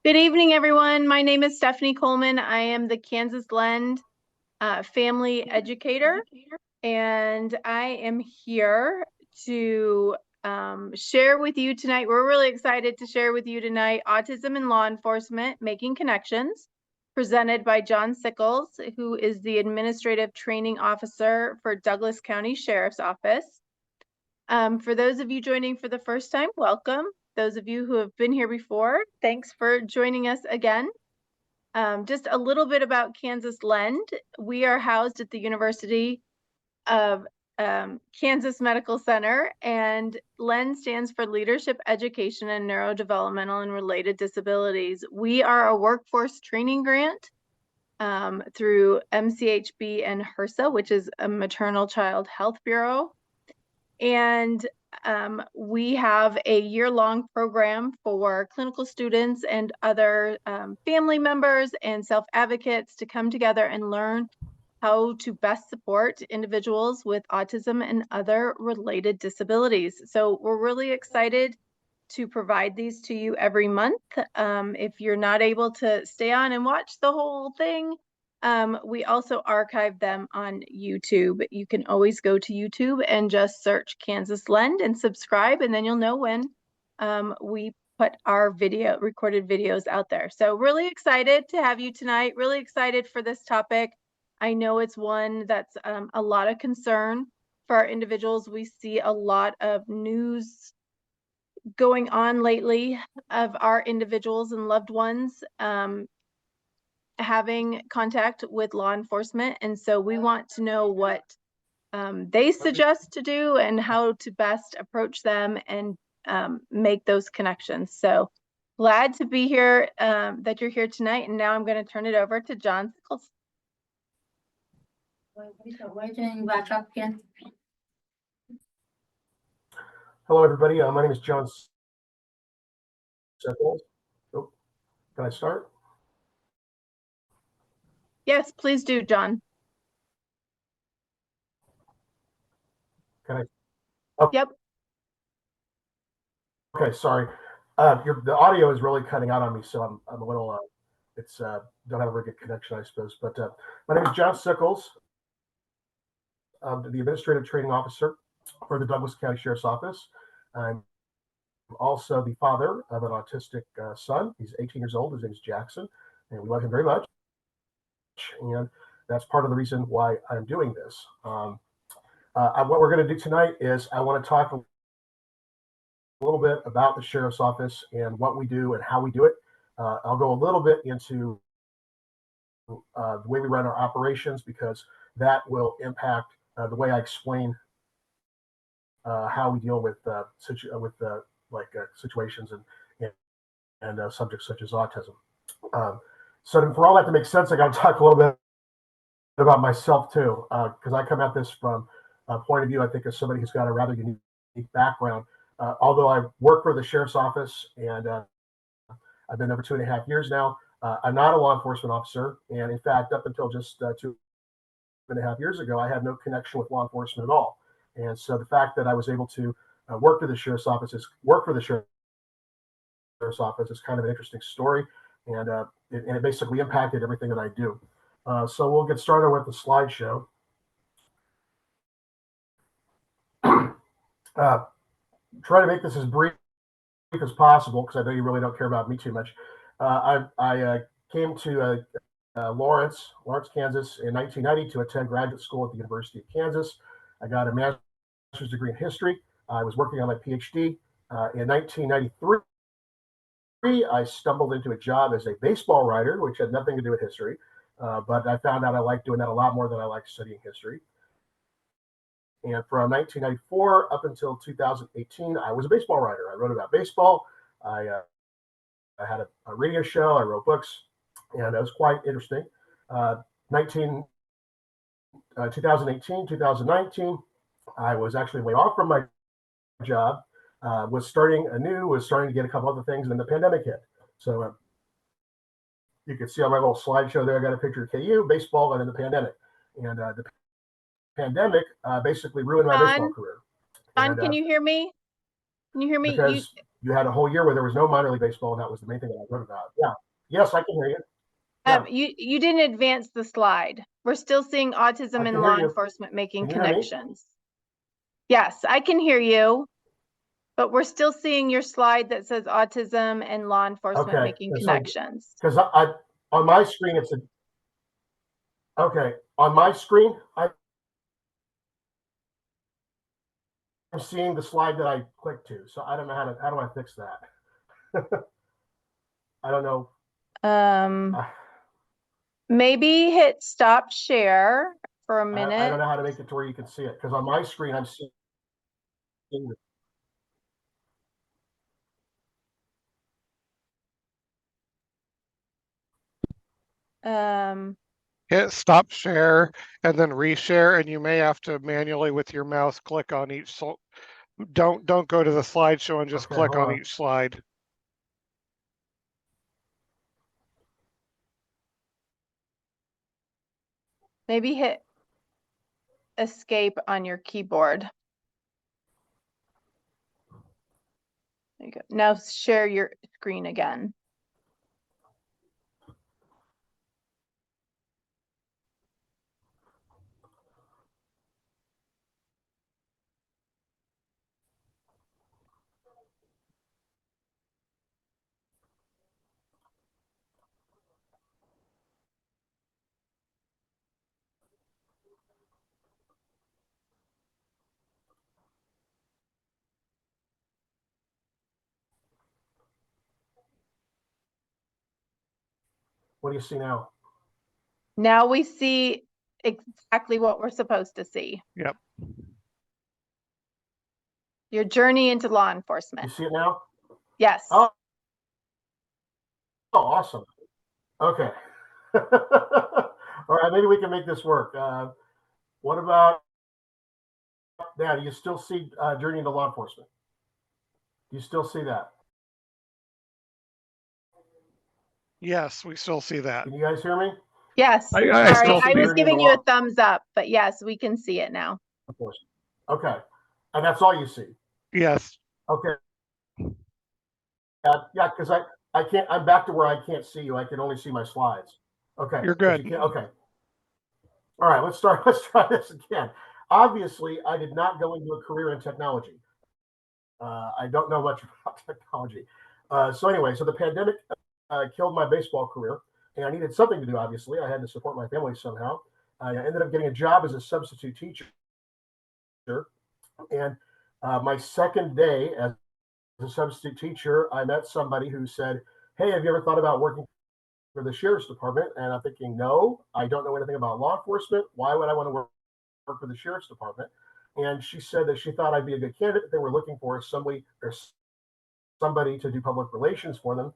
Good evening, everyone. My name is Stephanie Coleman. I am the Kansas Lend family educator, and I am here to share with you tonight. We're really excited to share with you tonight Autism in Law Enforcement, Making Connections, presented by John Sickels, who is the Administrative Training Officer for Douglas County Sheriff's Office. For those of you joining for the first time, welcome. Those of you who have been here before, thanks for joining us again. Just a little bit about Kansas Lend. We are housed at the University of Kansas Medical Center, and Lend stands for Leadership Education and Neurodevelopmental and Related Disabilities. We are a workforce training grant through MCHB and HRSA, which is a Maternal Child Health Bureau. And we have a year-long program for clinical students and other family members and self-advocates to come together and learn how to best support individuals with autism and other related disabilities. So we're really excited to provide these to you every month. If you're not able to stay on and watch the whole thing, we also archive them on YouTube. You can always go to YouTube and just search Kansas Lend and subscribe, and then you'll know when we put our recorded videos out there. So really excited to have you tonight, really excited for this topic. I know it's one that's a lot of concern for our individuals. We see a lot of news going on lately of our individuals and loved ones having contact with law enforcement. And so we want to know what they suggest to do and how to best approach them and make those connections. So glad to be here, that you're here tonight. And now I'm going to turn it over to John Sickels. Hello, everybody. My name is John Sickels. Oh, can I start? Yes, please do, John. Can I? Oh. Yep. Okay, sorry. The audio is really cutting out on me, so I'm a little. Don't have a very good connection, I suppose. But my name is John Sickels. I'm the Administrative Training Officer for the Douglas County Sheriff's Office. I'm also the father of an autistic son. He's 18 years old. His name is Jackson, and we love him very much. And that's part of the reason why I'm doing this. What we're going to do tonight is I want to talk a little bit about the Sheriff's Office and what we do and how we do it. I'll go a little bit into the way we run our operations, because that will impact the way I explain how we deal with situations and subjects such as autism. So for all that to make sense, I got to talk a little bit about myself too, because I come at this from a point of view, I think, of somebody who's got a rather unique background. Although I work for the Sheriff's Office and I've been there for 2.5 years now, I'm not a law enforcement officer. And in fact, up until just 2.5 years ago, I had no connection with law enforcement at all. And so the fact that I was able to work for the Sheriff's Office is kind of an interesting story. And it basically impacted everything that I do. So we'll get started with the slideshow. Try to make this as brief as possible, because I know you really don't care about me too much. I came to Lawrence, Kansas in 1990 to attend graduate school at the University of Kansas. I got a master's degree in history. I was working on my PhD. In 1993, I stumbled into a job as a baseball writer, which had nothing to do with history. But I found out I liked doing that a lot more than I liked studying history. And from 1994 up until 2018, I was a baseball writer. I wrote about baseball. I had a radio show. I wrote books, and it was quite interesting. 2018, 2019, I was actually laid off from my job. Was starting to get a couple other things, and then the pandemic hit. So you can see on my little slideshow there, I got a picture of KU, baseball, and then the pandemic. And the pandemic basically ruined my baseball career. John, can you hear me? Can you hear me? you had a whole year where there was no minor league baseball, and that was the main thing that I wrote about. Yeah. Yes, I can hear you. Yeah. You didn't advance the slide. We're still seeing I autism can and hear law you. enforcement making Can you hear me? connections. Yes, I can hear you, but we're still seeing your slide that says autism and law enforcement Okay. making connections. Because I on my screen it's a okay. On my screen, I'm seeing the slide that I clicked to. So I don't know how do I fix that? I don't know. Um, maybe hit stop share for a I don't minute. know how to make it to where you can see it because on my screen I'm seeing Hit stop share and then reshare, and you may have to manually with your mouse click on each. So don't go to the slideshow and just okay, click hold on on. each slide. Maybe hit escape on your keyboard. There you go. Now share your screen again. What do you see now? Now we see exactly what we're supposed to see. Yep. Your journey into law You enforcement. see it now? Yes. Oh, awesome. Okay. All right, maybe we can make this work. What about now? Do you still see Journey into Law Enforcement? Do you still see that? Yes, we still see that. Can you guys hear me? Yes. I Sorry, still I see was it. giving you a thumbs up, but yes, we can see it now. Enforcement. Okay. And that's all you see? Yes. Okay. Yeah, because I can't, I'm back to where I can't see you. I can only see my slides. Okay. You're But you good. can't, okay. All right, let's start. Let's try this again. Obviously, I did not go into a career in technology. I don't know much about technology. So anyway, so the pandemic killed my baseball career, and I needed something to do. Obviously, I had to support my family somehow. I ended up getting a job as a substitute teacher, and my second day as a substitute teacher, I met somebody who said, "Hey, have you ever thought about working for the sheriff's department?" And I'm thinking, "No, I don't know anything about law enforcement. Why would I want to work for the sheriff's department?" And she said that she thought I'd be a good candidate. They were looking for somebody to do public relations for them.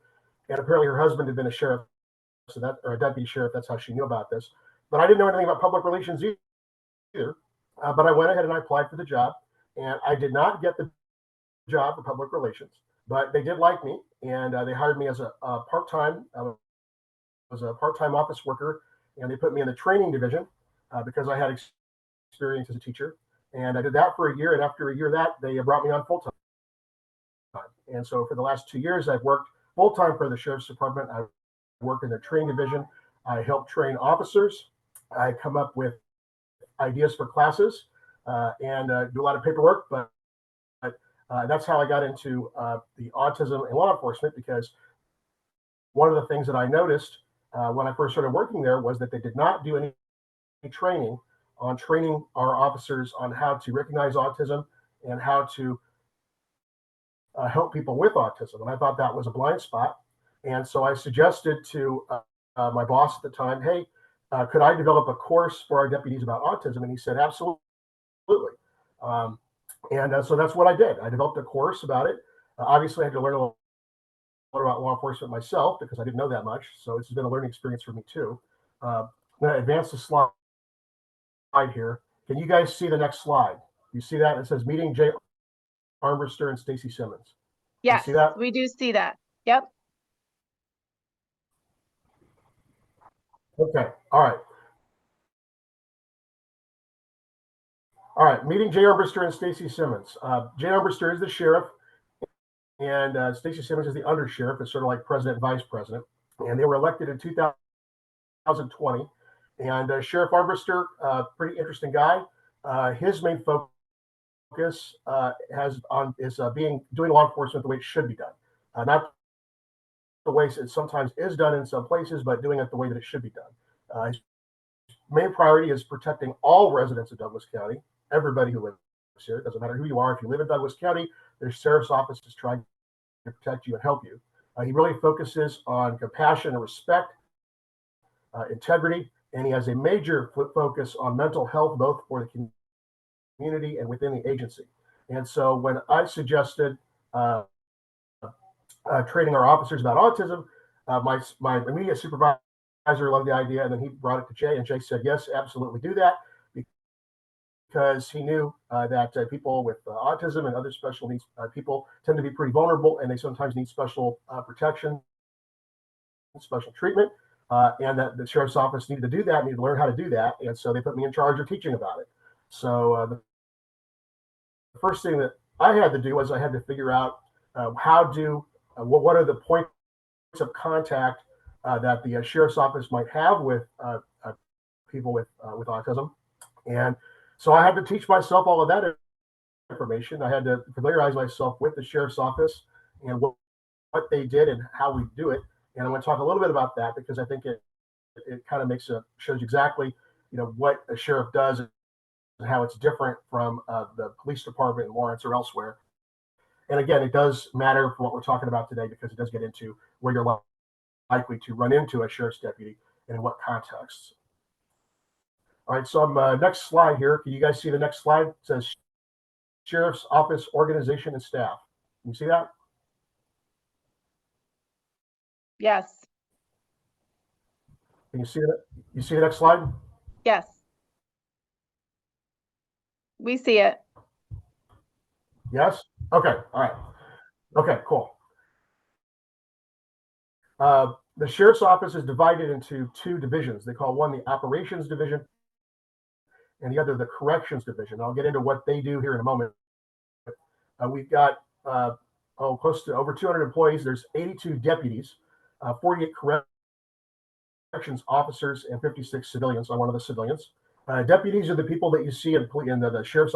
And apparently her husband had been a sheriff, so that or a deputy sheriff. That's how she knew about this. But I didn't know anything about public relations either. But I went ahead and I applied for the job, and I did not get the job for public relations. But they did like me, and they hired me as a part-time. I was a part-time office worker, and they put me in the training division because I had experience as a teacher. And I did that for a year, and after a year of that, they brought me on full time. And so for the last 2 years, I've worked full time for the sheriff's department. I work in the training division. I help train officers. I come up with ideas for classes and do a lot of paperwork. But that's how I got into the autism and law enforcement, because one of the things that I noticed when I first started working there was that they did not do any training on training our officers on how to recognize autism and how to help people with autism. And I thought that was a blind spot. And so I suggested to my boss at the time, hey, could I develop a course for our deputies about autism? And he said, absolutely. And so that's what I did. I developed a course about it. Obviously, I had to learn a little about law enforcement myself because I didn't know that much. So it's been a learning experience for me too. I'm going to advance the slide here. Can you guys see the next slide? You see that? It says meeting Jay Armbruster and Stacy Simmons. Yes, see that? we do see that. Yep. Okay. All right. All right. Meeting Jay Armbruster and Stacy Simmons. Jay Armbruster is the sheriff, and Stacey Simmons is the undersheriff. It's sort of like president and vice president. And they were elected in 2020. And Sheriff Armbruster, pretty interesting guy. His main focus is doing law enforcement the way it should be done, not the way it sometimes is done in some places, but doing it the way that it should be done. His main priority is protecting all residents of Douglas County, everybody who lives here. It doesn't matter who you are. If you live in Douglas County, their sheriff's office is trying to protect you and help you. He really focuses on compassion and respect, integrity, and he has a major focus on mental health, both for the community and within the agency. And so when I suggested training our officers about autism, my immediate supervisor loved the idea, and then he brought it to Jay, and Jay said, yes, absolutely do that, because he knew that people with autism and other special needs people tend to be pretty vulnerable, and they sometimes need special protection, special treatment, and that the sheriff's office needed to do that, needed to learn how to do that, and so they put me in charge of teaching about it. So the first thing that I had to do was I had to figure out what are the points of contact that the sheriff's office might have with people with autism. And so I had to teach myself all of that information. I had to familiarize myself with the sheriff's office and what they did and how we do it. And I'm going to talk a little bit about that, because I think it kind of shows you exactly, what a sheriff does and how it's different from the police department in Lawrence or elsewhere. And again, it does matter for what we're talking about today, because it does get into where you're likely to run into a sheriff's deputy and in what contexts. All right, so next slide here. Can you guys see the next slide? It says Sheriff's Office Organization and Staff. Can you see that? Yes. Can you see that? You see the next slide? Yes. We see it. Yes? Okay, all right. Okay, cool. The Sheriff's Office is divided into two divisions. They call one the Operations Division and the other the Corrections Division. I'll get into what they do here in a moment. We've got close to over 200 employees. There's 82 deputies, 48 corrections officers, and 56 civilians. I'm one of the civilians. Deputies are the people that you see in the Sheriff's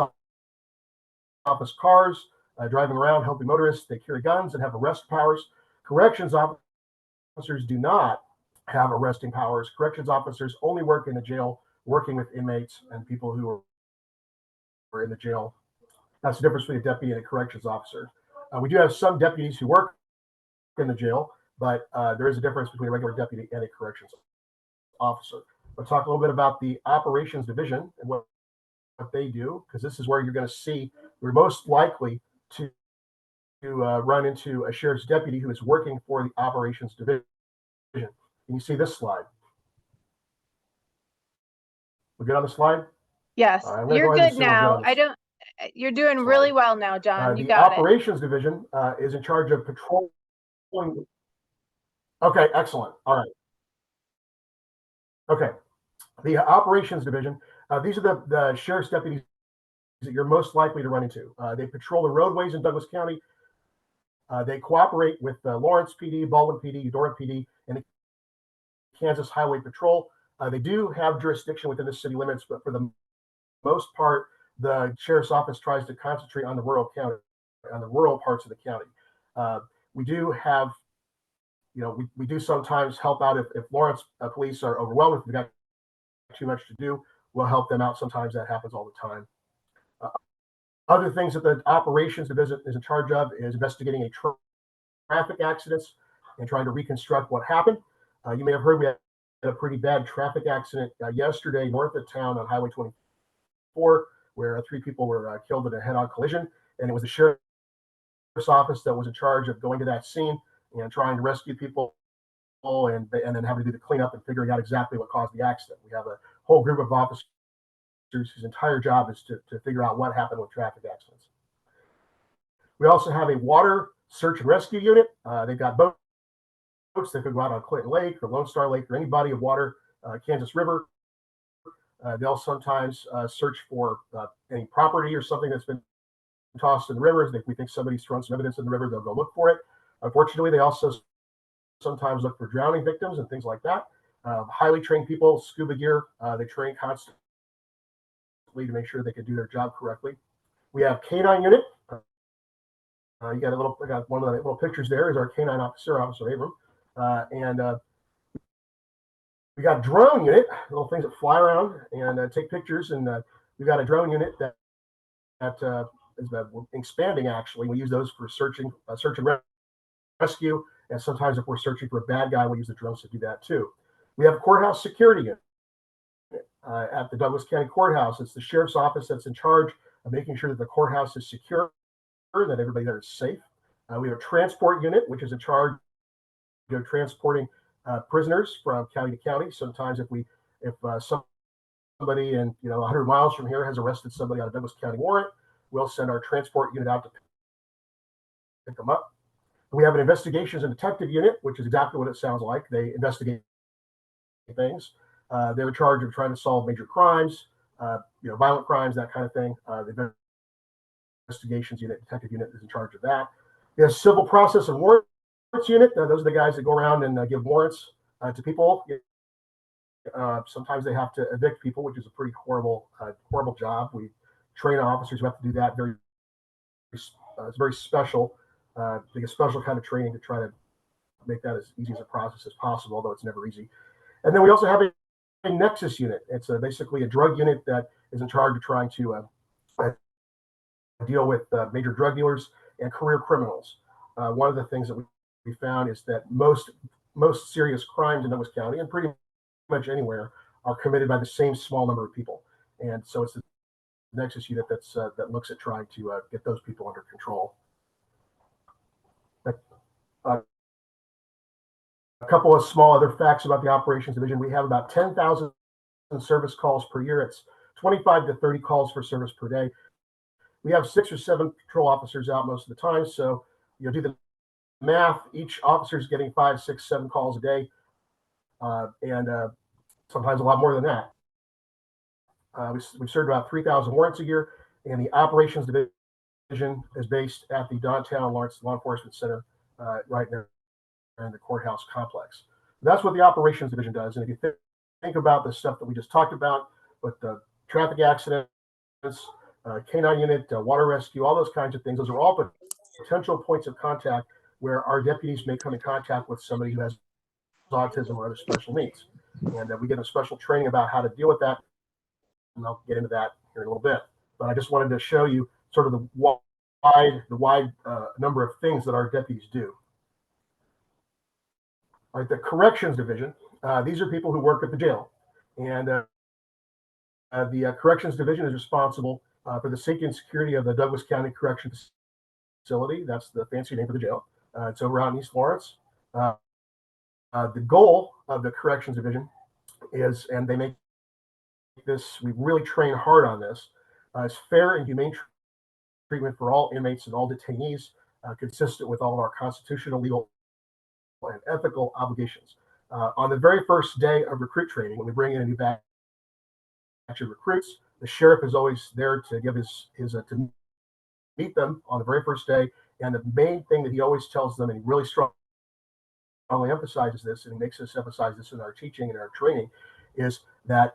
Office cars, driving around helping motorists. They carry guns and have arrest powers. Corrections officers do not have arresting powers. Corrections officers only work in the jail, working with inmates and people who are in the jail. That's the difference between a deputy and a corrections officer. We do have some deputies who work in the jail, but there is a difference between a regular deputy and a corrections officer. We'll talk a little bit about the Operations Division and what they do, because this is where you're going to see we're most likely to run into a sheriff's deputy who is working for the Operations Division. Can you see this slide? We good on the slide? Yes, you're good now. You're doing really well now, John. You got it. The Operations Division is in charge of patrolling. Okay, excellent. All right. Okay, the Operations Division, these are the sheriff's deputies that you're most likely to run into. They patrol the roadways in Douglas County. They cooperate with Lawrence PD, Baldwin PD, Eudora PD, and the Kansas Highway Patrol. They do have jurisdiction within the city limits, but for the most part, the sheriff's office tries to concentrate on the rural parts of the county. We do have, we do sometimes help out if Lawrence police are overwhelmed, if they've got too much to do, we'll help them out. Sometimes that happens all the time. Other things that the Operations Division is in charge of is investigating traffic accidents and trying to reconstruct what happened. You may have heard we had a pretty bad traffic accident yesterday north of town on Highway 24, where 3 people were killed in a head-on collision, and it was the sheriff's office that was in charge of going to that scene and trying to rescue people and then having to do the cleanup and figuring out exactly what caused the accident. We have a whole group of officers whose entire job is to figure out what happened with traffic accidents. We also have a water search and rescue unit. They've got boats that could go out on Clinton Lake or Lone Star Lake or any body of water, Kansas River. They'll sometimes search for any property or something that's been tossed in the rivers. We think somebody's thrown some evidence in the river, they'll go look for it. Unfortunately, they also sometimes look for drowning victims and things like that. Highly trained people, scuba gear, they train constantly to make sure they can do their job correctly. We have canine unit. You got I got one of the little pictures there is our canine officer, Officer Abram. And we got drone unit, little things that fly around and take pictures. And we got a drone unit that is expanding actually. We use those for search and rescue. And sometimes if we're searching for a bad guy, we use the drones to do that too. We have a courthouse security unit at the Douglas County Courthouse. It's the sheriff's office that's in charge of making sure that the courthouse is secure, that everybody there is safe. We have a transport unit, which is in charge of transporting prisoners from county to county. Sometimes if somebody in 100 miles from here has arrested somebody on a Douglas County warrant, we'll send our transport unit out to pick them up. We have an investigations and detective unit, which is exactly what it sounds like. They investigate things. They're in charge of trying to solve major crimes, violent crimes, that kind of thing. The investigations unit, detective unit is in charge of that. We have civil process and warrants unit. Those are the guys that go around and give warrants to people. Sometimes they have to evict people, which is a pretty horrible job. We train officers who have to do that. It's very special. Like a special kind of training to try to make that as easy as a process as possible, although it's never easy. And then we also have a nexus unit. It's basically a drug unit that is in charge of trying to deal with major drug dealers and career criminals. One of the things that we found is that most serious crimes in Douglas County and pretty much anywhere are committed by the same small number of people. And so it's the nexus unit that looks at trying to get those people under control. A couple of small other facts about the operations division. We have about 10,000 service calls per year. It's 25 to 30 calls for service per day. We have 6 or 7 patrol officers out most of the time. So do the math. Each officer is getting 5, 6, 7 calls a day, and sometimes a lot more than that. We've served about 3,000 warrants a year, and the operations division is based at the downtown Lawrence Law Enforcement Center, right there in the courthouse complex. That's what the operations division does. And if you think about the stuff that we just talked about with the traffic accidents, canine unit, water rescue, all those kinds of things, those are all potential points of contact where our deputies may come in contact with somebody who has autism or other special needs. And we get a special training about how to deal with that. And I'll get into that here in a little bit. But I just wanted to show you sort of the wide number of things that our deputies do. All right, the corrections division. These are people who work at the jail. And the corrections division is responsible for the safety and security of the Douglas County Corrections Facility. That's the fancy name for the jail. It's over out in East Lawrence. The goal of the corrections division is, and they make this, we really train hard on this, is fair and humane treatment for all inmates and all detainees, consistent with all of our constitutional, legal, and ethical obligations. On the very first day of recruit training, when we bring in a new batch of recruits, the sheriff is always there to give his to meet them on the very first day. And the main thing that he always tells them, and he really strongly emphasizes this, and he makes us emphasize this in our teaching and our training, is that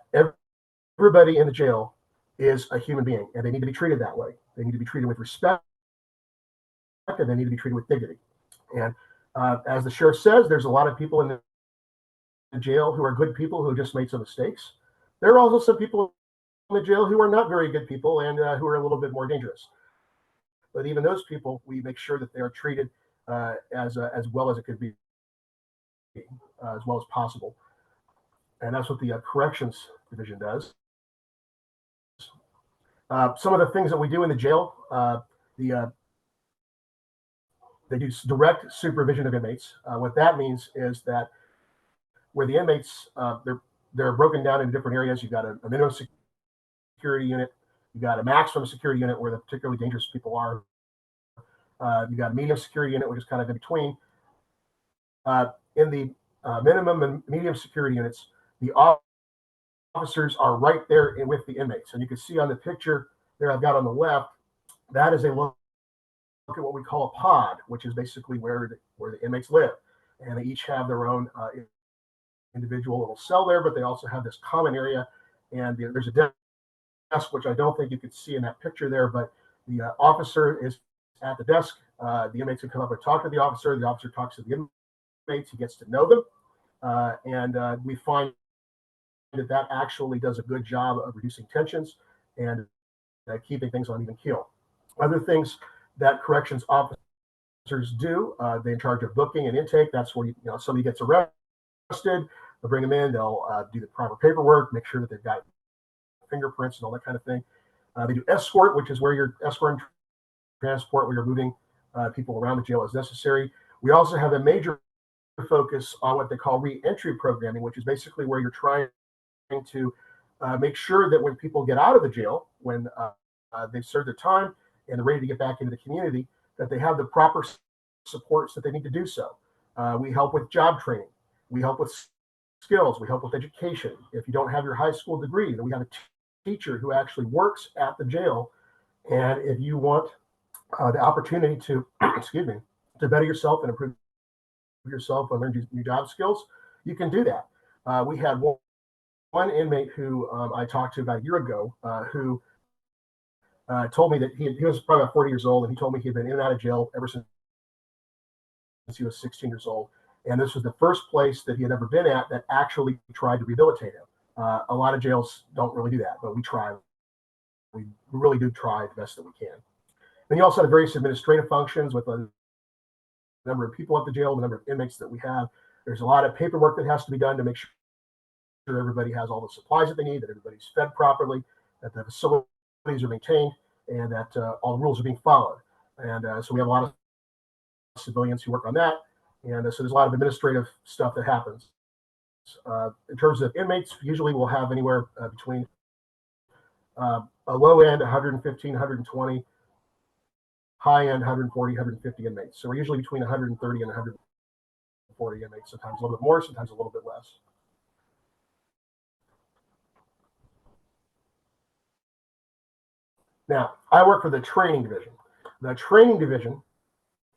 everybody in the jail is a human being, and they need to be treated that way. They need to be treated with respect, and they need to be treated with dignity. And as the sheriff says, there's a lot of people in the jail who are good people who just made some mistakes. There are also some people in the jail who are not very good people and who are a little bit more dangerous. But even those people, we make sure that they are treated as well as it could be, as well as possible. And that's what the corrections division does. Some of the things that we do in the jail, they do direct supervision of inmates. What that means is that where the inmates, they're broken down into different areas. You've got a minimum security unit, you've got a maximum security unit where the particularly dangerous people are. You've got a medium security unit, which is kind of in between. In the minimum and medium security units, the officers are right there with the inmates. And you can see on the picture there I've got on the left, that is a look at what we call a pod, which is basically where the inmates live. And they each have their own individual little cell there, but they also have this common area. And there's a desk, which I don't think you could see in that picture there, but the officer is at the desk. The inmates can come up and talk to the officer. The officer talks to the inmates. He gets to know them. And we find that actually does a good job of reducing tensions and keeping things on even keel. Other things that corrections officers do, they're in charge of booking and intake. That's where somebody gets arrested, they'll bring them in, they'll do the proper paperwork, make sure that they've got fingerprints and all that kind of thing. They do escort, which is where you're escorting transport, where you're moving people around the jail as necessary. We also have a major focus on what they call re-entry programming, which is basically where you're trying to make sure that when people get out of the jail, when they've served their time and they're ready to get back into the community, that they have the proper supports that they need to do so. We help with job training. We help with skills. We help with education. If you don't have your high school degree, then we have a teacher who actually works at the jail. And if you want the opportunity to, excuse me, to better yourself and improve yourself and learn new job skills, you can do that. We had one inmate who I talked to about a year ago who told me that he was probably about 40 years old, and he told me he had been in and out of jail ever since he was 16 years old. And this was the first place that he had ever been at that actually tried to rehabilitate him. A lot of jails don't really do that, but we try. We really do try the best that we can. Then you also have various administrative functions with a number of people at the jail, the number of inmates that we have. There's a lot of paperwork that has to be done to make sure everybody has all the supplies that they need, that everybody's fed properly, that the facilities are maintained, and that all the rules are being followed. And so we have a lot of civilians who work on that. And so there's a lot of administrative stuff that happens. In terms of inmates, usually we'll have anywhere between a low end 115, 120, high end 140, 150 inmates. So we're usually between 130 and 140 inmates, sometimes a little bit more, sometimes a little bit less. Now, I work for the training division. The training division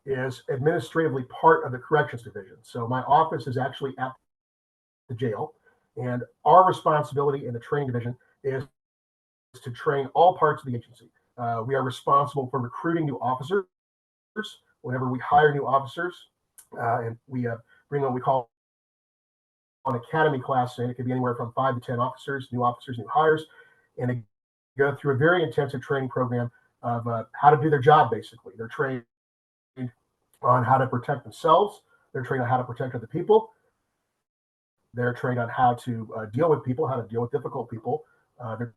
is administratively part of the corrections division. So my office is actually at the jail, and our responsibility in the training division is to train all parts of the agency. We are responsible for recruiting new officers. Whenever we hire new officers, and we bring what we call an academy class in, it could be anywhere from 5 to 10 officers, new hires, and they go through a very intensive training program of how to do their job. Basically, they're trained on how to protect themselves. They're trained on how to protect other people. They're trained on how to deal with people, how to deal with difficult people. They're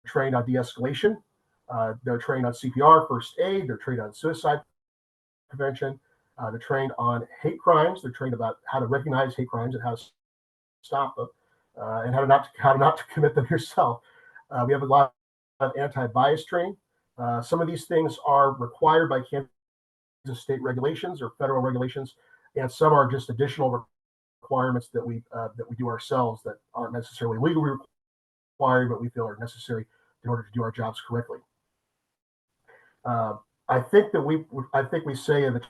trained on de-escalation. They're trained on CPR, first aid. They're trained on suicide prevention. They're trained on hate crimes. They're trained about how to recognize hate crimes and how to stop them, and how not to commit them yourself. We have a lot of anti-bias training. Some of these things are required by Kansas state regulations or federal regulations, and some are just additional requirements that we do ourselves that aren't necessarily legally required, but we feel are necessary in order to do our jobs correctly. I think we say in the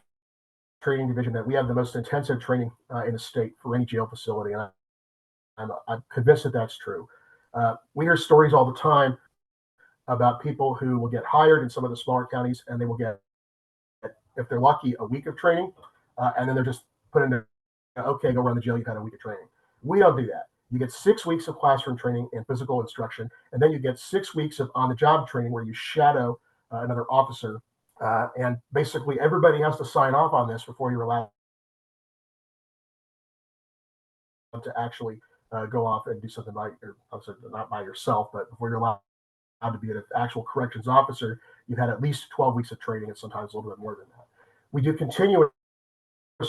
training division that we have the most intensive training in the state for any jail facility, and I'm convinced that that's true. We hear stories all the time about people who will get hired in some of the smaller counties, and they will get, if they're lucky, a week of training, and then they're just put in there, okay, go run the jail, you've had a week of training. We don't do that. You get 6 weeks of classroom training and physical instruction, and then you get 6 weeks of on-the-job training where you shadow another officer, and basically everybody has to sign off on this before you're allowed to actually go off and do something not by yourself, but before you're allowed to be an actual corrections officer, you've had at least 12 weeks of training, and sometimes a little bit more than that. We do continuous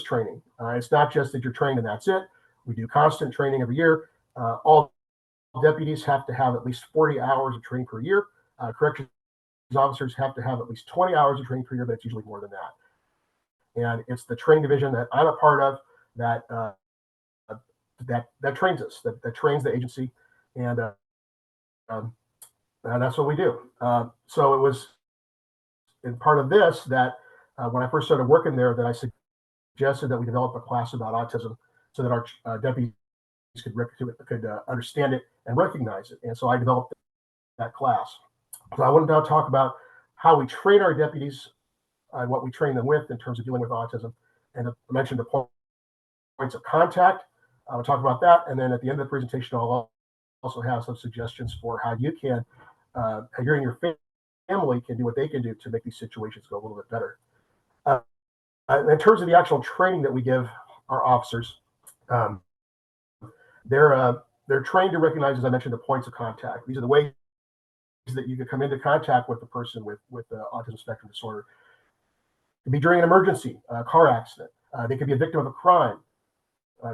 training. It's not just that you're trained and that's it. We do constant training every year. All deputies have to have at least 40 hours of training per year. Corrections officers have to have at least 20 hours of training per year, but it's usually more than that. And it's the training division that I'm a part of that trains us, that trains the agency, and that's what we do. So in part of this that when I first started working there, that I suggested that we develop a class about autism so that our deputies could understand it and recognize it. And so I developed that class. So I want to now talk about how we train our deputies, what we train them with in terms of dealing with autism. And I mentioned the points of contact. I'll talk about that. And then at the end of the presentation, I'll also have some suggestions for how you can, how you and your family can do what they can do to make these situations go a little bit better. In terms of the actual training that we give our officers, they're trained to recognize, as I mentioned, the points of contact. These are the ways that you can come into contact with the person with autism spectrum disorder. It could be during an emergency, a car accident. They could be a victim of a crime.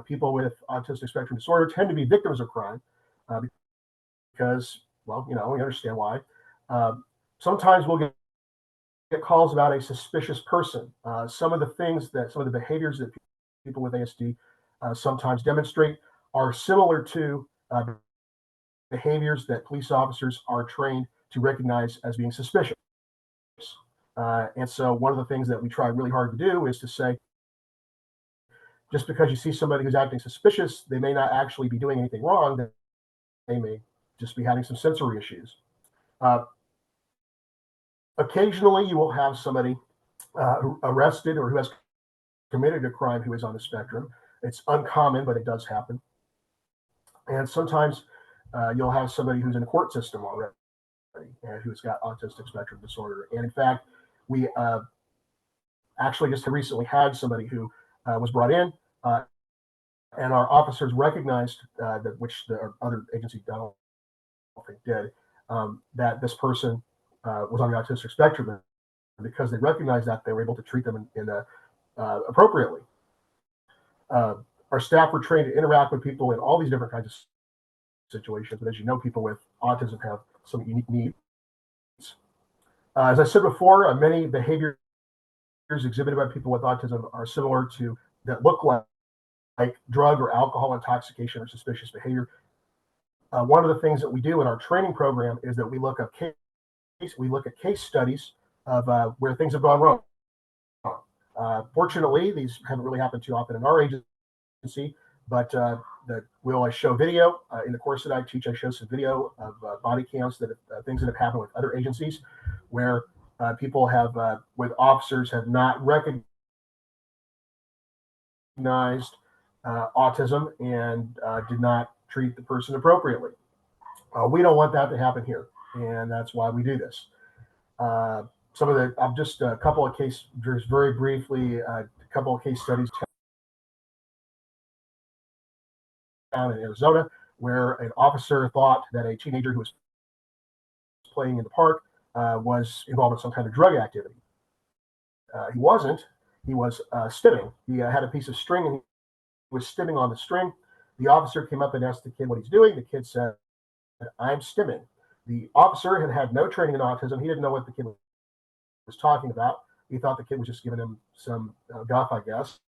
People with autistic spectrum disorder tend to be victims of crime because, well, we understand why. Sometimes we'll get calls about a suspicious person. Some of the behaviors that people with ASD sometimes demonstrate are similar to behaviors that police officers are trained to recognize as being suspicious. And so one of the things that we try really hard to do is to say, just because you see somebody who's acting suspicious, they may not actually be doing anything wrong. They may just be having some sensory issues. Occasionally, you will have somebody arrested or who has committed a crime who is on the spectrum. It's uncommon, but it does happen. And sometimes you'll have somebody who's in the court system already and who's got autistic spectrum disorder. And in fact, we actually just recently had somebody who was brought in, and our officers recognized that, which the other agency I don't think did, that this person was on the autistic spectrum. And because they recognized that, they were able to treat them appropriately. Our staff were trained to interact with people in all these different kinds of situations. But as you know, people with autism have some unique needs. As I said before, many behaviors exhibited by people with autism are similar to, that look like drug or alcohol intoxication or suspicious behavior. One of the things that we do in our training program is that we look at case studies of where things have gone wrong. Fortunately, these haven't really happened too often in our agency, but we'll show video. In the course that I teach, I show some video of body cams, that things that have happened with other agencies where people have, with officers, have not recognized autism and did not treat the person appropriately. We don't want that to happen here, and that's why we do this. Just a couple of case, just very briefly, a couple of case studies down in Arizona, where an officer thought that a teenager who was playing in the park was involved in some kind of drug activity. He wasn't. He was stimming. He had a piece of string and he was stimming on the string. The officer came up and asked the kid what he's doing. The kid said, "I'm stimming." The officer had no training in autism. He didn't know what the kid was talking about. He thought the kid was just giving him some guff, I guess.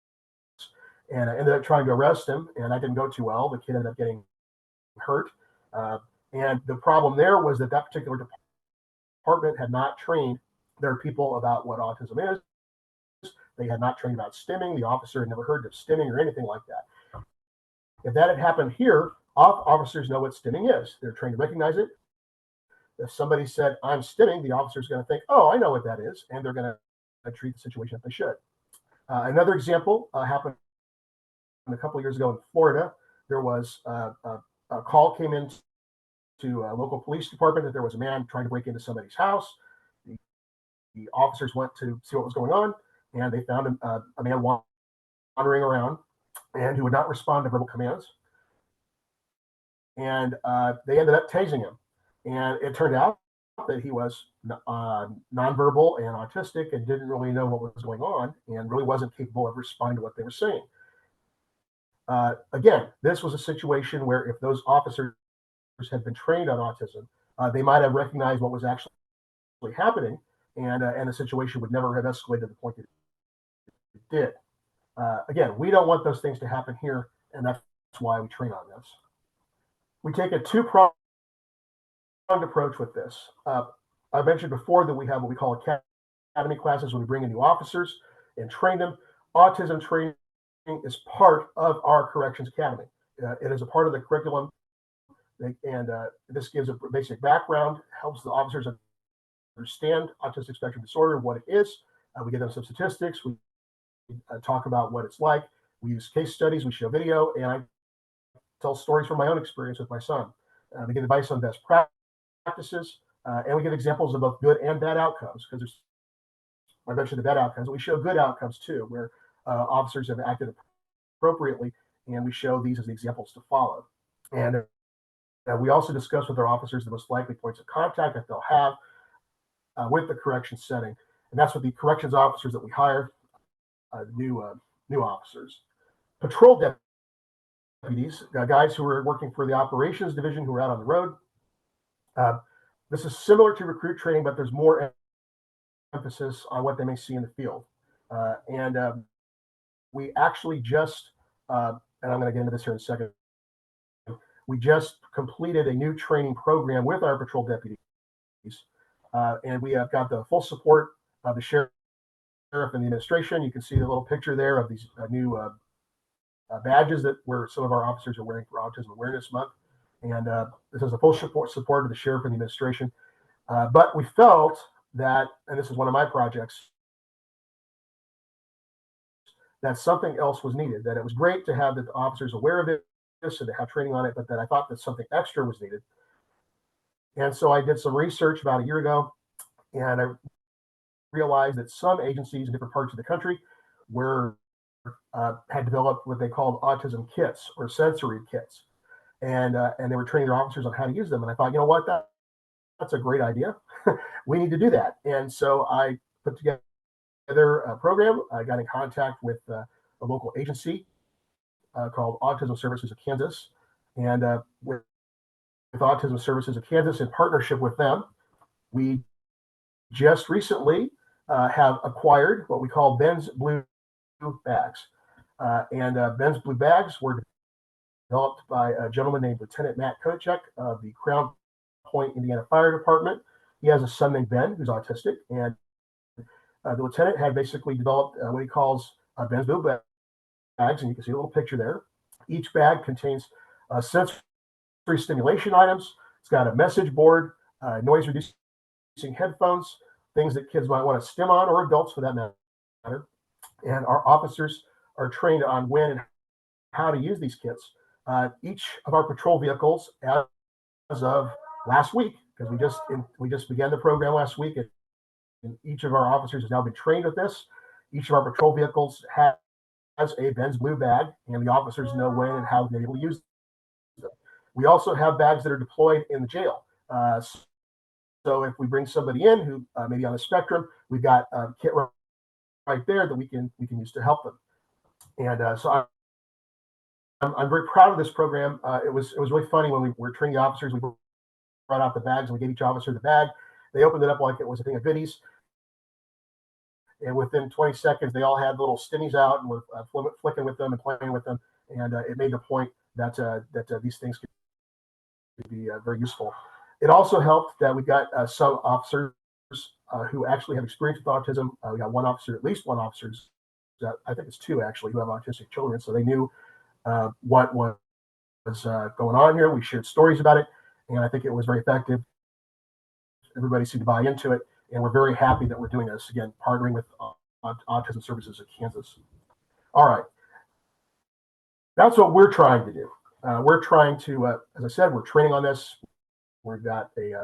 And I ended up trying to arrest him, and that didn't go too well. The kid ended up getting hurt. And the problem there was that particular department had not trained their people about what autism is. They had not trained about stimming. The officer had never heard of stimming or anything like that. If that had happened here, officers know what stimming is. They're trained to recognize it. If somebody said, "I'm stimming," the officer's going to think, "Oh, I know what that is," and they're going to treat the situation if they should. Another example happened a couple of years ago in Florida. There was a call came in to a local police department that there was a man trying to break into somebody's house. The officers went to see what was going on, and they found a man wandering around and who would not respond to verbal commands. And they ended up tasing him. And it turned out that he was nonverbal and autistic and didn't really know what was going on and really wasn't capable of responding to what they were saying. Again, this was a situation where if those officers had been trained on autism, they might have recognized what was actually happening, and the situation would never have escalated to the point that it did. Again, we don't want those things to happen here, and that's why we train on this. We take a two-pronged approach with this. I mentioned before that we have what we call a academy classes when we bring in new officers and train them. Autism training is part of our corrections academy. It is a part of the curriculum, and this gives a basic background, helps the officers understand autistic spectrum disorder, what it is. We give them some statistics. We talk about what it's like. We use case studies. We show video, and I tell stories from my own experience with my son. We give advice on best practices, and we give examples of both good and bad outcomes, because I mentioned the bad outcomes, but we show good outcomes too, where officers have acted appropriately, and we show these as the examples to follow. And we also discuss with our officers the most likely points of contact that they'll have with the correction setting, and that's what the corrections officers that we hire, new officers. Patrol deputies, guys who are working for the operations division who are out on the road. This is similar to recruit training, but there's more emphasis on what they may see in the field. And we actually just, and I'm going to get into this here in a second, we just completed a new training program with our patrol deputies. And we have got the full support of the sheriff and the administration. You can see the little picture there of these new badges that some of our officers are wearing for Autism Awareness Month. And this is a full support of the sheriff and the administration. But we felt that, and this is one of my projects, that something else was needed, that it was great to have the officers aware of this and to have training on it, but that I thought that something extra was needed. And so I did some research about a year ago, and I realized that some agencies in different parts of the country had developed what they called autism kits or sensory kits. And they were training their officers on how to use them. And I thought, you know what, that's a great idea. We need to do that. And so I put together a program. I got in contact with a local agency called Autism Services of Kansas. And with Autism Services of Kansas, in partnership with them, we just recently have acquired what we call Ben's Blue Bags. Ben's Blue Bags were developed by a gentleman named Lieutenant Matt Kochek of the Crown Point, Indiana Fire Department. He has a son named Ben who's autistic, and the lieutenant had basically developed what he calls Ben's Blue Bags, and you can see a little picture there. Each bag contains sensory stimulation items. It's got a message board, noise reducing headphones, things that kids might want to stim on, or adults for that matter. And our officers are trained on when and how to use these kits. Each of our patrol vehicles, as of last week, because we just began the program last week, and each of our officers has now been trained with this. Each of our patrol vehicles has a Ben's Blue Bag, and the officers know when and how they're able to use them. We also have bags that are deployed in the jail. So if we bring somebody in who may be on the spectrum, we've got a kit right there that we can use to help them. And so I'm very proud of this program. It was really funny when we were training the officers. We brought out the bags and we gave each officer the bag. They opened it up like it was a thing of goodies. And within 20 seconds, they all had little stimmies out and were flicking with them and playing with them. And it made the point that these things could be very useful. It also helped that we got some officers who actually have experience with autism. We got at least one officer, I think it's two actually, who have autistic children. So they knew what was going on here. We shared stories about it, and I think it was very effective. Everybody seemed to buy into it, and we're very happy that we're doing this, again, partnering with Autism Services of Kansas. All right. That's what we're trying to do. We're trying to, as I said, we're training on this. We've got these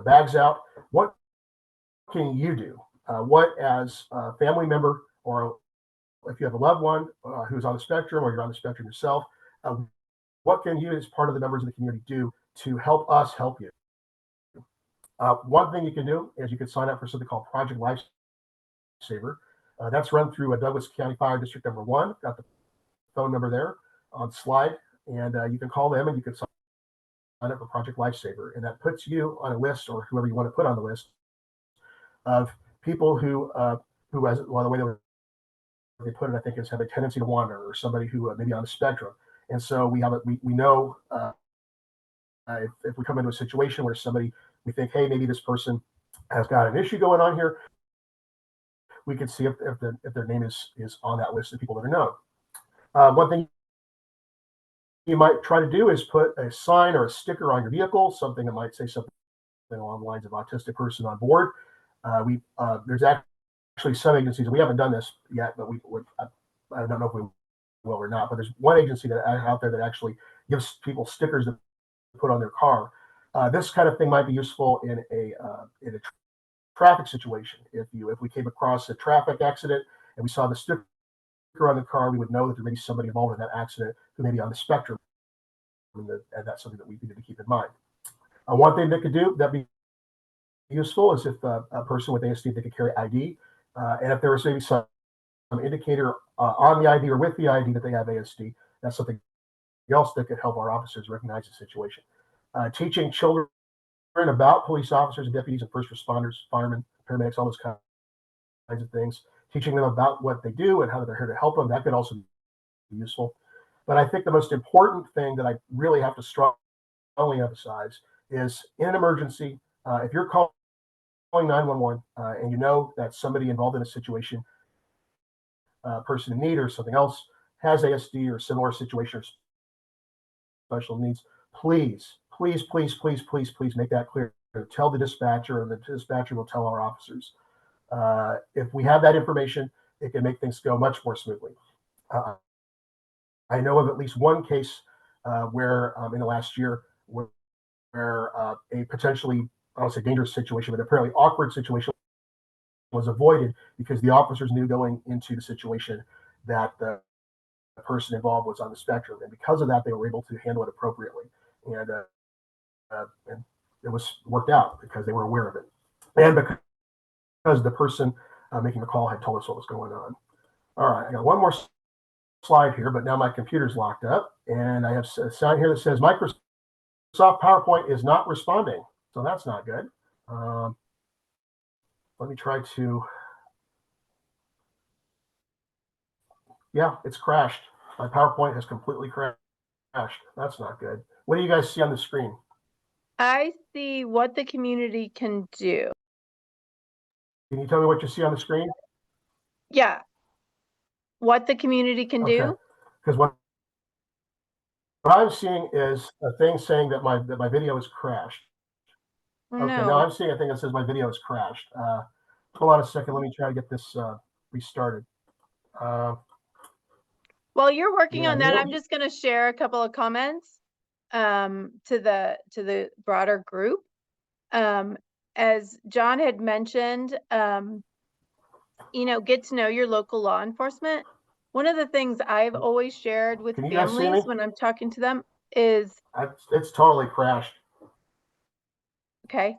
bags out. What can you do? What, as a family member, or if you have a loved one who's on the spectrum, or you're on the spectrum yourself, what can you, as part of the members of the community, do to help us help you? One thing you can do is you can sign up for something called Project Lifesaver. That's run through Douglas County Fire District number 1. Got the phone number there on the slide, and you can call them and you can sign up for Project Lifesaver, and that puts you on a list, or whoever you want to put on the list, of people who has, well, the way they put it, I think, is have a tendency to wander, or somebody who may be on the spectrum. And so we know if we come into a situation where somebody, we think, hey, maybe this person has got an issue going on here, we can see if their name is on that list of people that are known. One thing you might try to do is put a sign or a sticker on your vehicle, something that might say something along the lines of autistic person on board. There's actually some agencies, and we haven't done this yet, but I don't know if we will or not, but there's one agency that out there that actually gives people stickers to put on their car. This kind of thing might be useful in a traffic situation. If we came across a traffic accident and we saw the sticker on the car, we would know that there may be somebody involved in that accident who may be on the spectrum, and that's something that we need to keep in mind. One thing that could do that'd be useful is if a person with ASD, they could carry ID, and if there was maybe some indicator on the ID or with the ID that they have ASD, that's something else that could help our officers recognize the situation. Teaching children about police officers and deputies and first responders, firemen, paramedics, all those kinds of things. Teaching them about what they do and how they're here to help them, that could also be useful. But I think the most important thing that I really have to strongly emphasize is in an emergency, if you're calling 911 and you know that somebody involved in a situation, person in need or something else, has ASD or similar situation or special needs, please make that clear. Tell the dispatcher, and the dispatcher will tell our officers. If we have that information, it can make things go much more smoothly. I know of at least one case where in the last year where a potentially, I don't say dangerous situation, but apparently awkward situation was avoided because the officers knew going into the situation that the person involved was on the spectrum, and because of that, they were able to handle it appropriately, and it was worked out because they were aware of it, and because the person making the call had told us what was going on. All right, I got one more slide here, but now my computer's locked up, and I have a sign here that says Microsoft PowerPoint is not responding, so that's not good. Let me try to. Yeah, it's crashed. My PowerPoint has completely crashed. That's not good. What do you guys see on the screen? I see what the community can do. Can you tell me what you see on the screen? Yeah. What the community can do? Because what I'm seeing is a thing saying that my video is crashed. Oh, Okay, no. now I'm seeing a thing that says my video is crashed. Hold on a second. Let me try to get this restarted. While you're working Yeah, on that, I'm just going to share a couple of comments to the broader group. As John had mentioned, get to know your local law enforcement. One of the things I've always shared with Can you guys see me? families when I'm talking to them is it's totally crashed. okay.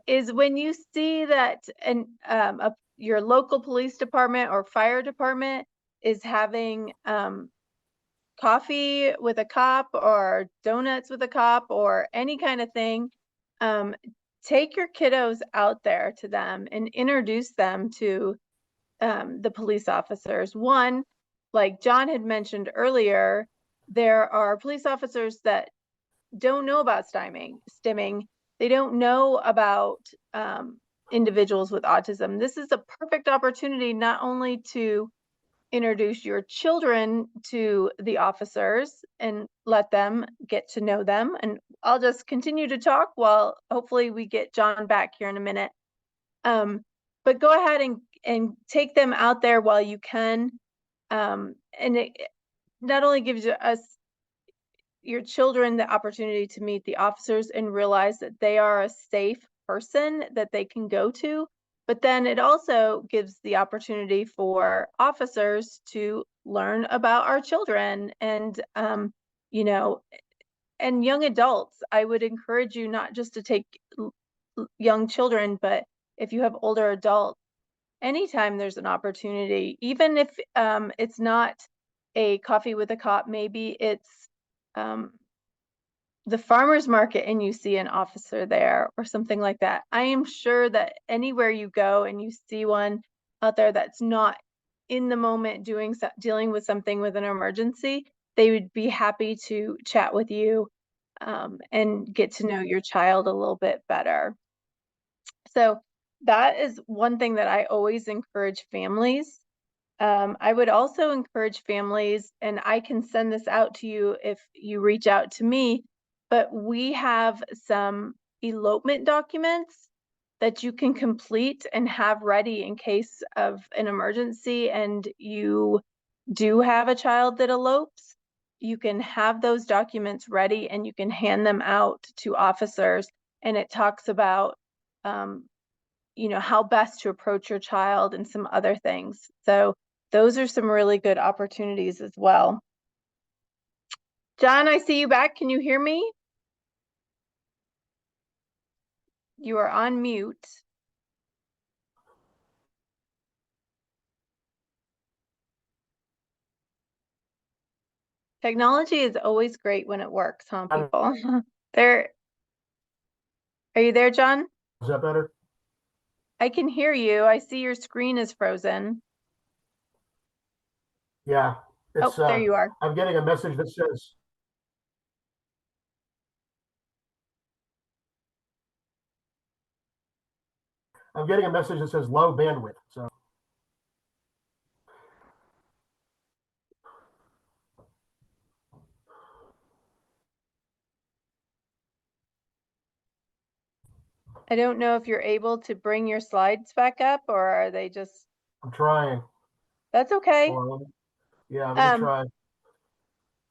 Is when you see that your local police department or fire department is having coffee with a cop or donuts with a cop or any kind of thing, take your kiddos out there to them and introduce them to the police officers. One, like John had mentioned earlier, there are police officers that don't know about stimming. They don't know about individuals with autism. This is a perfect opportunity not only to introduce your children to the officers and let them get to know them. And I'll just continue to talk while hopefully we get John back here in a minute. But go ahead and take them out there while you can. And it not only gives your children the opportunity to meet the officers and realize that they are a safe person that they can go to, but then it also gives the opportunity for officers to learn about our children and and young adults. I would encourage you not just to take young children, but if you have older adults, anytime there's an opportunity, even if it's not a coffee with a cop, maybe it's the farmer's market and you see an officer there or something like that. I am sure that anywhere you go and you see one out there that's not in the moment dealing with something with an emergency, they would be happy to chat with you and get to know your child a little bit better. So that is one thing that I always encourage families. I would also encourage families, and I can send this out to you if you reach out to me, but we have some elopement documents that you can complete and have ready in case of an emergency and you do have a child that elopes. You can have those documents ready and you can hand them out to officers, and it talks about how best to approach your child and some other things. So those are some really good opportunities as well. John, I see you back. Can you hear me? You are on mute. Technology is always great when it works, huh, people? Are you there, John? Is that better? I can hear you. I see your screen is frozen. Yeah, Oh, it's there you are. I'm getting a message that says low bandwidth. So I don't know if you're able to bring your slides back up, or are they just... I'm trying. That's okay. Yeah, let me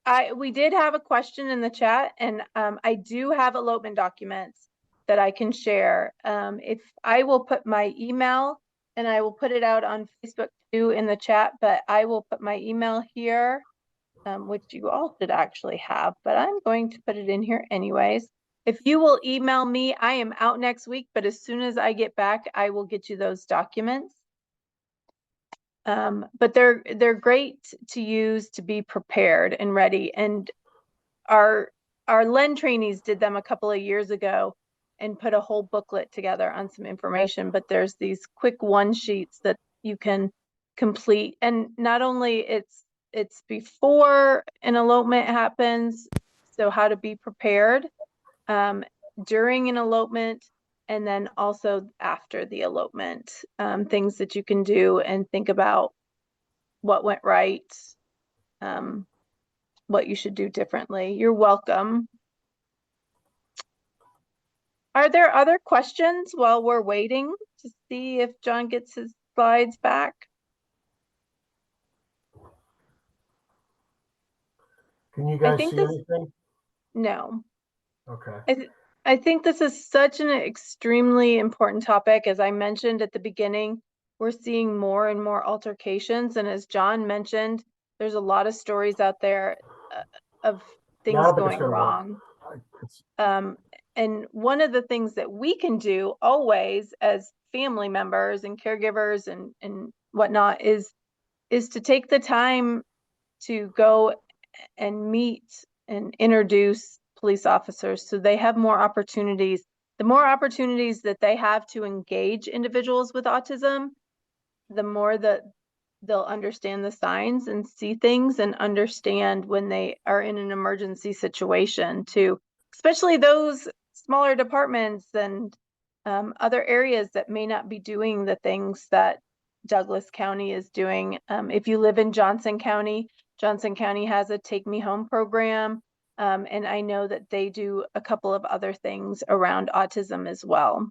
try. We did have a question in the chat, and I do have elopement documents that I can share. If I will put my email, and I will put it out on Facebook too in the chat, but I will put my email here, which you all should actually have, but I'm going to put it in here anyways. If you will email me, I am out next week, but as soon as I get back, I will get you those documents. But they're great to use to be prepared and ready. And our LEND trainees did them a couple of years ago and put a whole booklet together on some information, but there's these quick one sheets that you can complete. And not only it's before an elopement happens, so how to be prepared, during an elopement, and then also after the elopement, things that you can do and think about what went right, what you should do differently. You're welcome. Are there other questions while we're waiting to see if John gets his slides back? Can you guys see anything? No. Okay. I think this is such an extremely important topic. As I mentioned at the beginning, we're seeing more and more altercations. And as John mentioned, there's a lot of stories out there of things going wrong. And one of the things that we can do always as family members and caregivers and whatnot is to take the time to go and meet and introduce police officers so they have more opportunities. The more opportunities that they have to engage individuals with autism, the more that they'll understand the signs and see things and understand when they are in an emergency situation too, especially those smaller departments and other areas that may not be doing the things that Douglas County is doing. If you live in Johnson County has a Take Me Home program, and I know that they do a couple of other things around autism as well.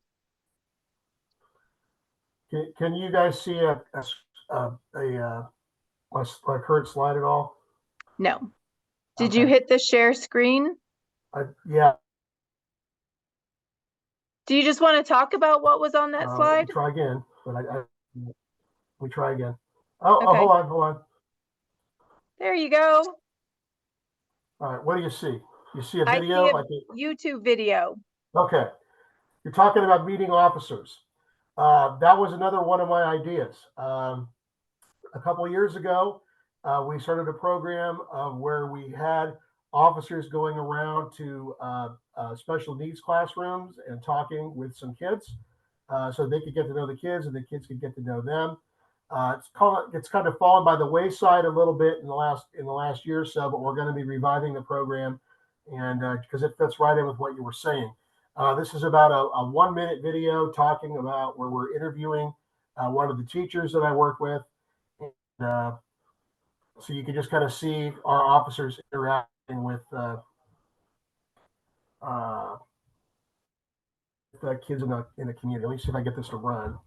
Can you guys see my current slide at all? No. Did you hit the share screen? Yeah. Do you just want to talk about what was on that slide? Try again, but we try again. Oh, okay. Hold on. There you go. All right, what do you see? You see a video? I see a YouTube video. Okay. You're talking about meeting officers. That was another one of my ideas. A couple of years ago, we started a program where we had officers going around to special needs classrooms and talking with some kids, so they could get to know the kids and the kids could get to know them. It's kind of fallen by the wayside a little bit in the last year or so, but we're going to be reviving the program, and because it fits right in with what you were saying. This is about a 1 minute video talking about where we're interviewing one of the teachers that I work with. And, so you can just kind of see our officers interacting with the kids in the community. Let me see if I get this to run.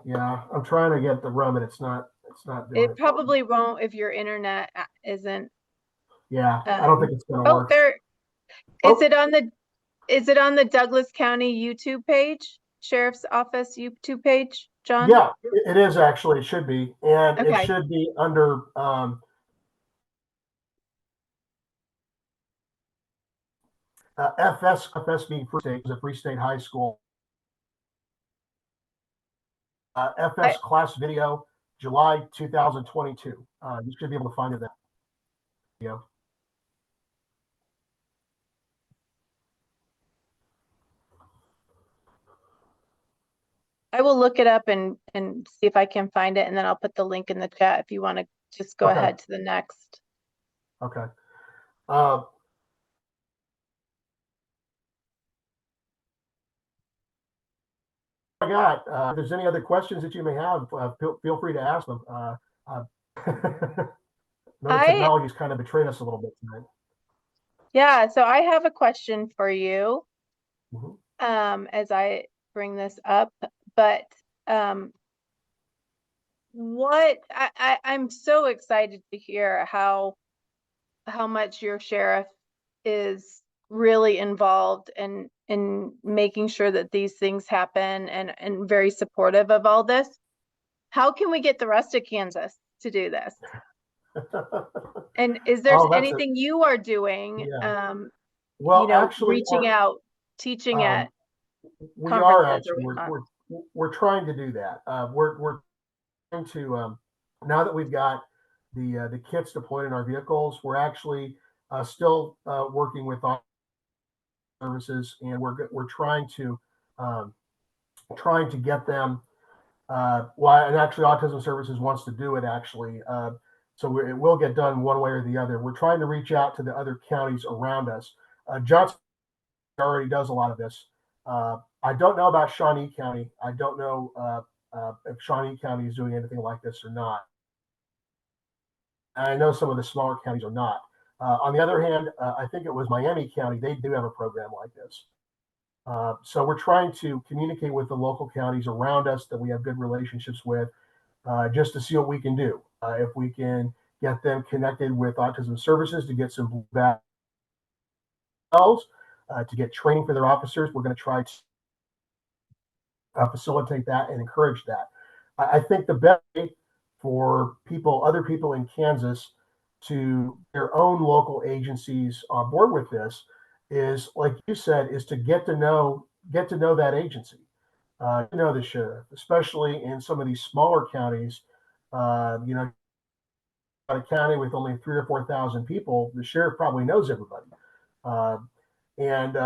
Yeah, I'm trying to get the run, but it's not doing It it. probably won't if your internet isn't. Yeah, I don't think it's going to Oh, work. there. Oh. Is it on the Douglas County YouTube page? Sheriff's Office YouTube page, John? Yeah, it is actually. It should be. And it Okay. should be under FS being Free State, is a Free State High School. FS class video, July 2022. You should be able to find it there. Yeah. I will look it up and see if I can find it, and then I'll put the link in the chat if you want to just go ahead to the next. Okay. I got. If there's any other questions that you may have, feel free to ask them. The technology's kind of betrayed us a little bit tonight. Yeah, so I have a question for you. Mm-hmm. As I bring this up, but I'm so excited to hear how much your sheriff is really involved in making sure that these things happen and very supportive of all this. How can we get the rest of Kansas to do this? And is there anything you are doing? Well, actually, reaching out, teaching at we are conferences actually or whatnot. we're trying to do that. We're trying to now that we've got the kits deployed in our vehicles, we're actually still working with services, and we're trying to get them. Well, and actually, Autism Services wants to do it actually. So it will get done one way or the other. We're trying to reach out to the other counties around us. Johnson already does a lot of this. I don't know about Shawnee County. I don't know if Shawnee County is doing anything like this or not. I know some of the smaller counties are not. On the other hand, I think it was Miami County. They do have a program like this. So we're trying to communicate with the local counties around us that we have good relationships with, just to see what we can do. If we can get them connected with Autism Services to get some back to get training for their officers, we're going to try to facilitate that and encourage that. I think the best way for other people in Kansas, to their own local agencies on board with this is, like you said, is to get to know that agency, the sheriff, especially in some of these smaller counties. A county with only 3,000 or 4,000 people, the sheriff probably knows everybody. And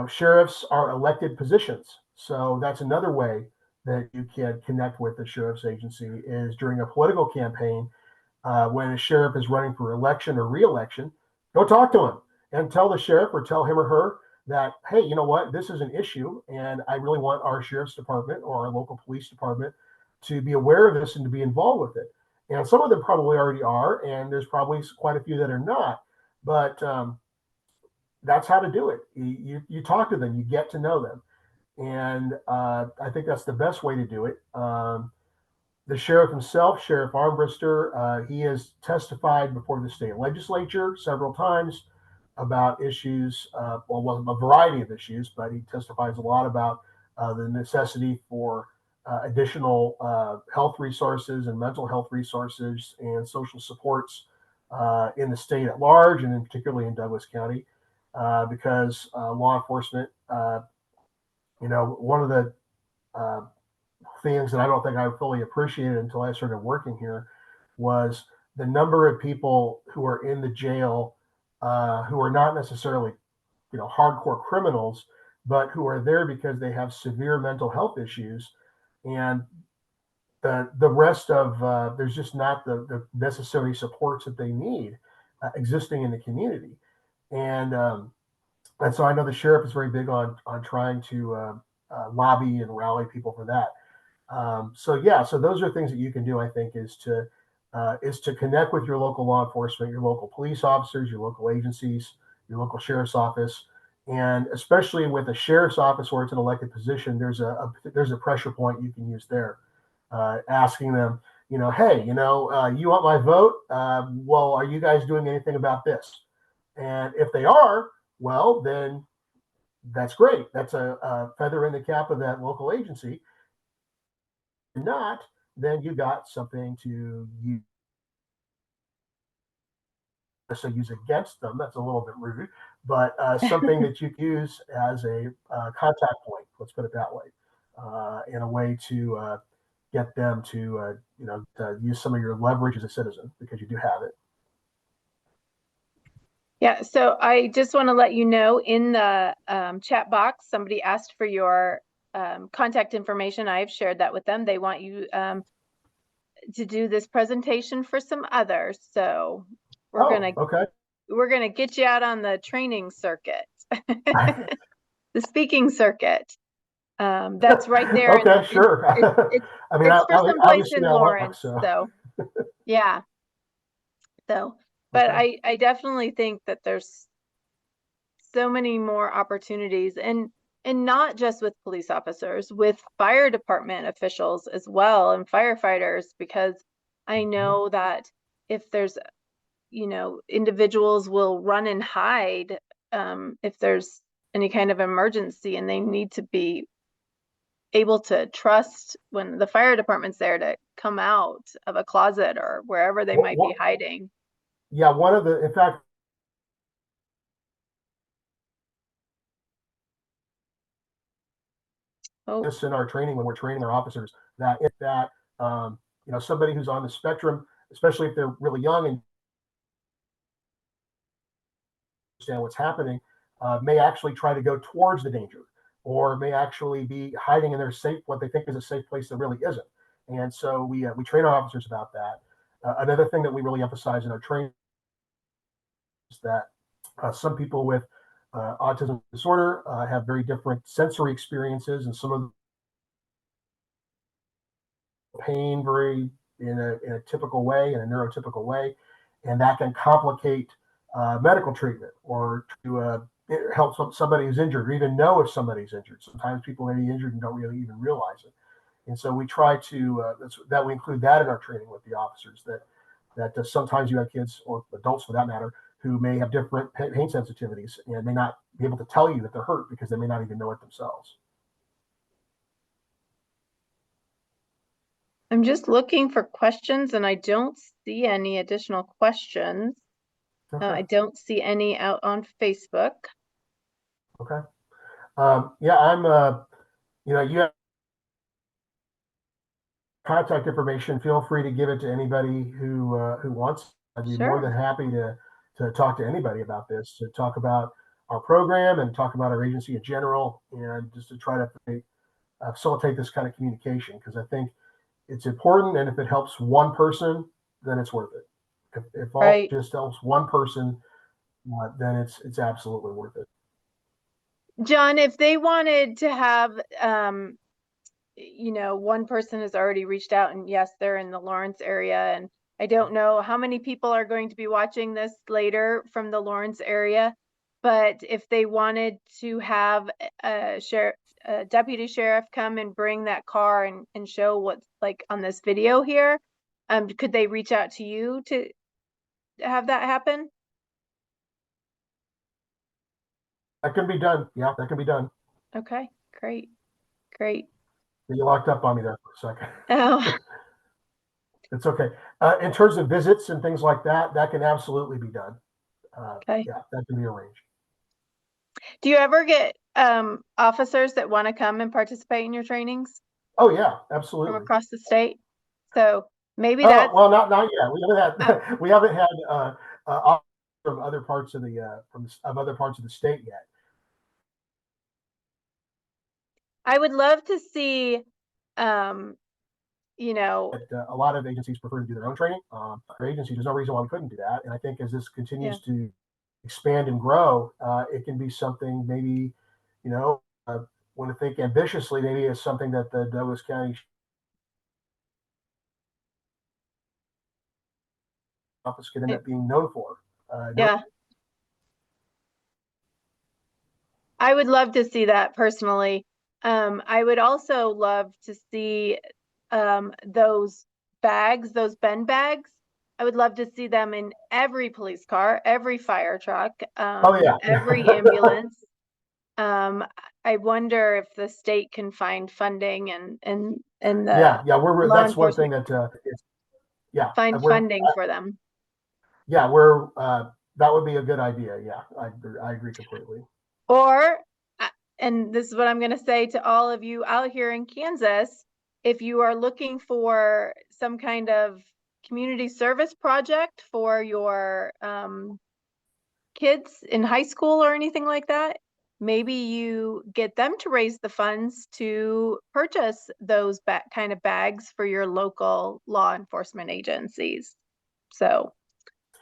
sheriffs are elected positions. So that's another way that you can connect with the sheriff's agency, is during a political campaign. When a sheriff is running for election or re-election, go talk to him and tell the sheriff or tell him or her that, hey, you know what, this is an issue, and I really want our sheriff's department or our local police department to be aware of this and to be involved with it. And some of them probably already are, and there's probably quite a few that are not. But that's how to do it. You talk to them, you get to know them, and I think that's the best way to do it. The sheriff himself, Sheriff Armbruster, he has testified before the state legislature several times about issues, well, a variety of issues, but he testifies a lot about the necessity for additional health resources and mental health resources and social supports in the state at large, and in particularly in Douglas County, because law enforcement, one of the things that I don't think I fully appreciated until I started working here was the number of people who are in the jail who are not necessarily, hardcore criminals, but who are there because they have severe mental health issues, and the rest of there's just not the necessary supports that they need. existing in the community. And so I know the sheriff is very big on trying to lobby and rally people for that. So those are things that you can do. I think is to connect with your local law enforcement, your local police officers, your local agencies, your local sheriff's office, and especially with a sheriff's office where it's an elected position, there's a pressure point you can use there, asking them, hey, you want my vote? Well, are you guys doing anything about this? And if they are, well, then that's great. That's a feather in the cap of that local agency. If not, then you got something to use. So use against them. That's a little bit rude, but something that you use as a contact point. Let's put it that way, in a way to get them to use some of your leverage as a citizen, because you do have it. Yeah, so I just want to let you know, in the chat box, somebody asked for your contact information. I've shared that with them. They want you to do this presentation for some others. So we're gonna get you out on the training circuit, the speaking circuit. That's right there. Okay, sure. I mean, it's for some place in Lawrence. So yeah. So, but okay. I definitely think that there's so many more opportunities, and not just with police officers, with fire department officials as well, and firefighters, because I know that if there's, individuals will run and hide if there's any kind of emergency, and they need to be able to trust when the fire department's there to come out of a closet or wherever they might be hiding. Yeah, in fact, this in our training, when we're training our officers, that if that somebody who's on the spectrum, especially if they're really young and understand what's happening, may actually try to go towards the danger, or may actually be hiding in their what they think is a safe place that really isn't. And so we train our officers about that. Another thing that we really emphasize in our training is that some people with autism disorder have very different sensory experiences, and some of the pain very in a typical way, in a neurotypical way, and that can complicate medical treatment, or to help somebody who's injured, or even know if somebody's injured. Sometimes people may be injured and don't really even realize it. And so we try to that we include that in our training with the officers, that sometimes you have kids, or adults for that matter, who may have different pain sensitivities and may not be able to tell you that they're hurt because they may not even know it themselves. I'm just looking for questions, and I don't see any additional questions. Okay. I don't see any out on Facebook. Okay. Yeah, I'm. You have contact information. Feel free to give it to anybody who wants. I'd be more than happy to talk to anybody about this, to talk about our program and talk about our agency in general, and just to try to facilitate this kind of communication, because I think it's important, and if it helps one person, then it's worth it. If all just helps one person, then it's absolutely worth it. John, if they wanted to have, one person has already reached out, and yes, they're in the Lawrence area, and I don't know how many people are going to be watching this later from the Lawrence area, but if they wanted to have a deputy sheriff come and bring that car and show what's like on this video here, could they reach out to you to have that happen? That can be done. Yeah, that can be done. Okay, great. You locked up on me there for a second. Oh. It's okay. In terms of visits and things like that, that can absolutely be done. Okay. Yeah, that can be arranged. Do you ever get officers that want to come and participate in your trainings? Oh yeah, absolutely. From across the state? So maybe that's well, not yet. We haven't had officers from other parts of other parts of the state yet. I would love to see you know, a lot of agencies prefer to do their own training. For agencies, there's no reason why we couldn't do that. And I think as this continues to expand and grow, it can be something maybe, you know, want to think ambitiously, maybe it's something that the Douglas County office could end up being known for. Yeah. I would love to see that personally. I would also love to see those bags, those bend bags. I would love to see them in every police car, every fire truck, every ambulance. I wonder if the state can find funding and the that's one thing that find funding for them. That would be a good idea. Yeah, I agree completely. Or, and this is what I'm going to say to all of you out here in Kansas, if you are looking for some kind of community service project for your kids in high school or anything like that, maybe you get them to raise the funds to purchase those kind of bags for your local law enforcement agencies. So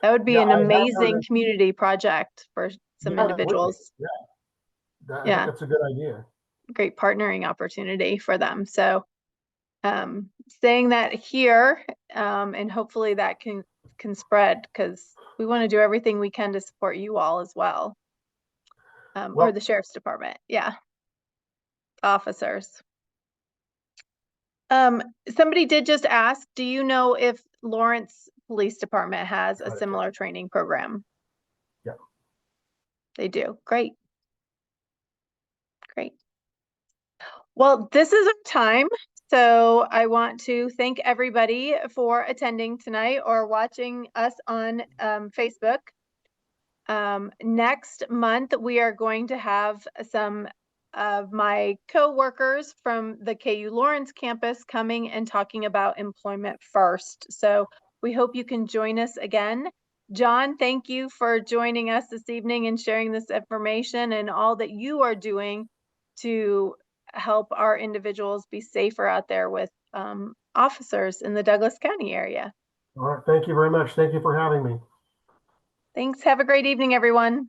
that would be an amazing community project for some individuals. I think that's a good idea. Great partnering opportunity for them. So saying that here, and hopefully that can spread, because we want to do everything we can to support you all as well. Or the sheriff's department. Yeah. Officers. Somebody did just ask, do you know if Lawrence Police Department has a similar training program? Yeah. They do. Great. Great. Well, this is our time. So I want to thank everybody for attending tonight or watching us on Facebook. Next month, we are going to have some of my co-workers from the KU Lawrence campus coming and talking about employment first. So we hope you can join us again. John, thank you for joining us this evening and sharing this information and all that you are doing to help our individuals be safer out there with officers in the Douglas County area. All right. Thank you very much. Thank you for having me. Thanks. Have a great evening, everyone.